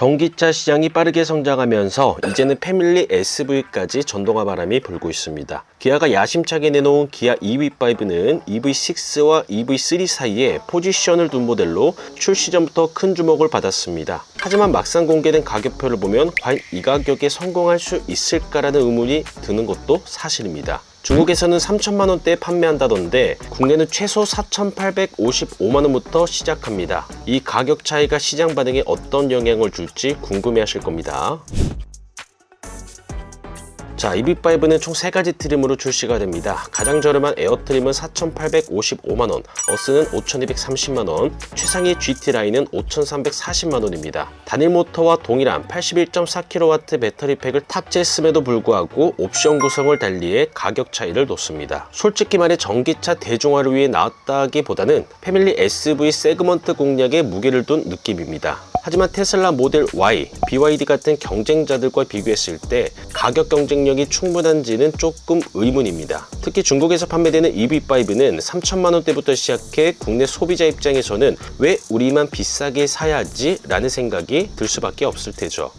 전기차 시장이 빠르게 성장하면서 이제는 패밀리 SUV까지 전동화 바람이 불고 있습니다. 기아가 야심차게 내놓은 기아 EV5는 EV6와 EV3 사이에 포지션을 둔 모델로 출시 전부터 큰 주목을 받았습니다. 하지만 막상 공개된 가격표를 보면 과연 이 가격에 성공할 수 있을까라는 의문이 드는 것도 사실입니다. 중국에서는 3천만 원대에 판매한다던데 국내는 최소 4,855만 원부터 시작합니다. 이 가격 차이가 시장 반응에 어떤 영향을 줄지 궁금해하실 겁니다. 자, EV5는 총 3가지 트림으로 출시가 됩니다. 가장 저렴한 에어트림은 4,855만원, 어스는 5,230만원, 최상위 GT 라인은 5,340만원입니다. 단일 모터와 동일한 81.4kW 배터리팩을 탑재했음에도 불구하고 옵션 구성을 달리해 가격 차이를 뒀습니다. 솔직히 말해 전기차 대중화를 위해 나왔다기보다는 패밀리 SUV 세그먼트 공략에 무게를 둔 느낌입니다. 하지만 테슬라 모델 Y, BYD 같은 경쟁자들과 비교했을 때 가격 경쟁력이 충분한지는 조금 의문입니다. 특히 중국에서 판매되는 EV5는 3천만 원대부터 시작해 국내 소비자 입장에서는 왜 우리만 비싸게 사야지? 라는 생각이 들 수밖에 없을 테죠.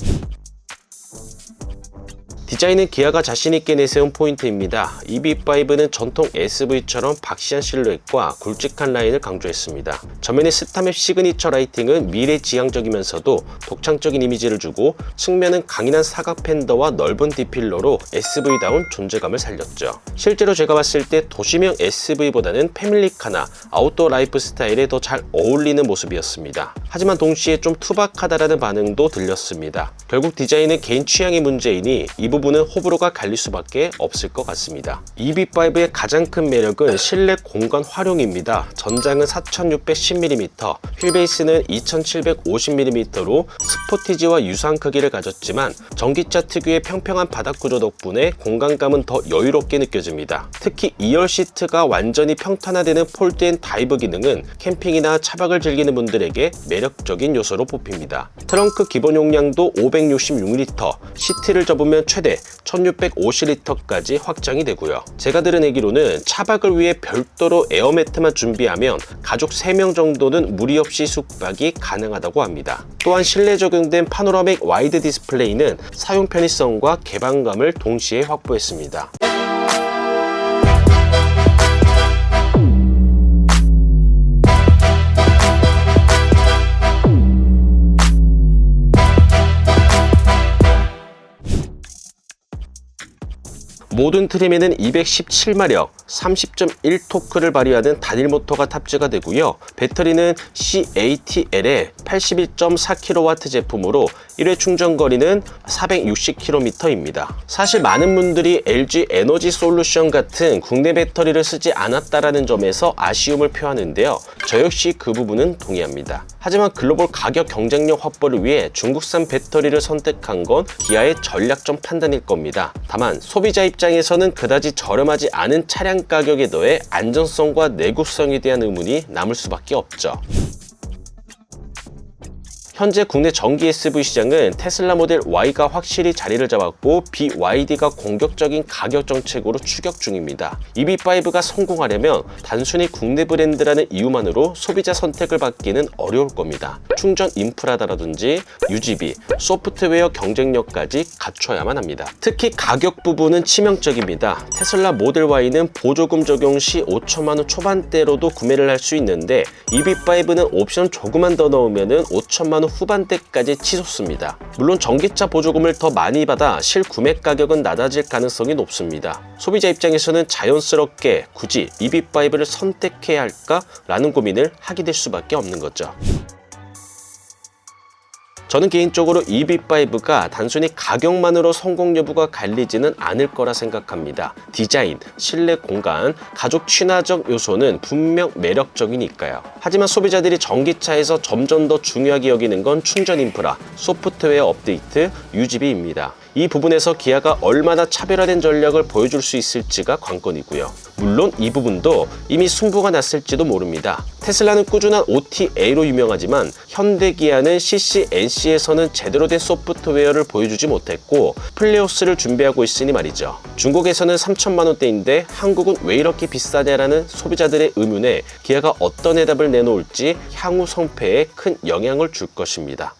디자인은 기아가 자신있게 내세운 포인트입니다. EV5는 전통 SUV처럼 박시한 실루엣과 굵직한 라인을 강조했습니다. 전면의 스타맵 시그니처 라이팅은 미래지향적이면서도 독창적인 이미지를 주고 측면은 강인한 사각 팬더와 넓은 디필러로 SUV다운 존재감을 살렸죠. 실제로 제가 봤을 때 도시명 SUV보다는 패밀리카나 아웃도어 라이프 스타일에 더 잘 어울리는 모습이었습니다. 하지만 동시에 좀 투박하다라는 반응도 들렸습니다. 결국 디자인은 개인 취향의 문제이니 이 부분은 호불호가 갈릴 수밖에 없을 것 같습니다. EV5의 가장 큰 매력은 실내 공간 활용입니다. 전장은 4610mm, 휠베이스는 2750mm로 스포티지와 유사한 크기를 가졌지만 전기차 특유의 평평한 바닥 구조 덕분에 공간감은 더 여유롭게 느껴집니다. 특히 2열 시트가 완전히 평탄화되는 폴드 앤 다이브 기능은 캠핑이나 차박을 즐기는 분들에게 매력적인 요소로 뽑힙니다. 트렁크 기본 용량도 566L, 시트를 접으면 최대 1650L까지 확장이 되고요. 제가 들은 얘기로는 차박을 위해 별도로 에어매트만 준비하면 가족 3명 정도는 무리 없이 숙박이 가능하다고 합니다. 또한 실내 적용된 파노라믹 와이드 디스플레이는 사용 편의성과 개방감을 동시에 확보했습니다. 모든 트림에는 217마력, 30.1토크를 발휘하는 단일 모터가 탑재가 되고요. 배터리는 CATL의 81.4kW 제품으로 1회 충전 거리는 460km입니다. 사실 많은 분들이 LG 에너지 솔루션 같은 국내 배터리를 쓰지 않았다라는 점에서 아쉬움을 표하는데요. 저 역시 그 부분은 동의합니다. 하지만 글로벌 가격 경쟁력 확보를 위해 중국산 배터리를 선택한 건 기아의 전략적 판단일 겁니다. 다만 소비자 입장에서는 그다지 저렴하지 않은 차량 가격에 더해 안전성과 내구성에 대한 의문이 남을 수밖에 없죠. 현재 국내 전기 SUV 시장은 테슬라 모델 Y가 확실히 자리를 잡았고 BYD가 공격적인 가격 정책으로 추격 중입니다. EV5가 성공하려면 단순히 국내 브랜드라는 이유만으로 소비자 선택을 받기는 어려울 겁니다. 충전 인프라라든지 유지비, 소프트웨어 경쟁력까지 갖춰야만 합니다. 특히 가격 부분은 치명적입니다. 테슬라 모델 Y는 보조금 적용 시 5천만 원 초반대로도 구매를 할 수 있는데 EV5는 옵션 조금만 더 넣으면 5천만 원 후반대까지 치솟습니다. 물론 전기차 보조금을 더 많이 받아 실구매 가격은 낮아질 가능성이 높습니다. 소비자 입장에서는 자연스럽게 굳이 EV5를 선택해야 할까라는 고민을 하게 될 수밖에 없는 거죠. 저는 개인적으로 EV5가 단순히 가격만으로 성공 여부가 갈리지는 않을 거라 생각합니다. 디자인, 실내 공간, 가족 친화적 요소는 분명 매력적이니까요. 하지만 소비자들이 전기차에서 점점 더 중요하게 여기는 건 충전 인프라, 소프트웨어 업데이트, 유지비입니다. 이 부분에서 기아가 얼마나 차별화된 전략을 보여줄 수 있을지가 관건이고요. 물론 이 부분도 이미 승부가 났을지도 모릅니다. 테슬라는 꾸준한 OTA로 유명하지만 현대 기아는 CCNC에서는 제대로 된 소프트웨어를 보여주지 못했고 플레오스를 준비하고 있으니 말이죠. 중국에서는 3천만 원대인데 한국은 왜 이렇게 비싸냐라는 소비자들의 의문에 기아가 어떤 해답을 내놓을지 향후 성패에 큰 영향을 줄 것입니다.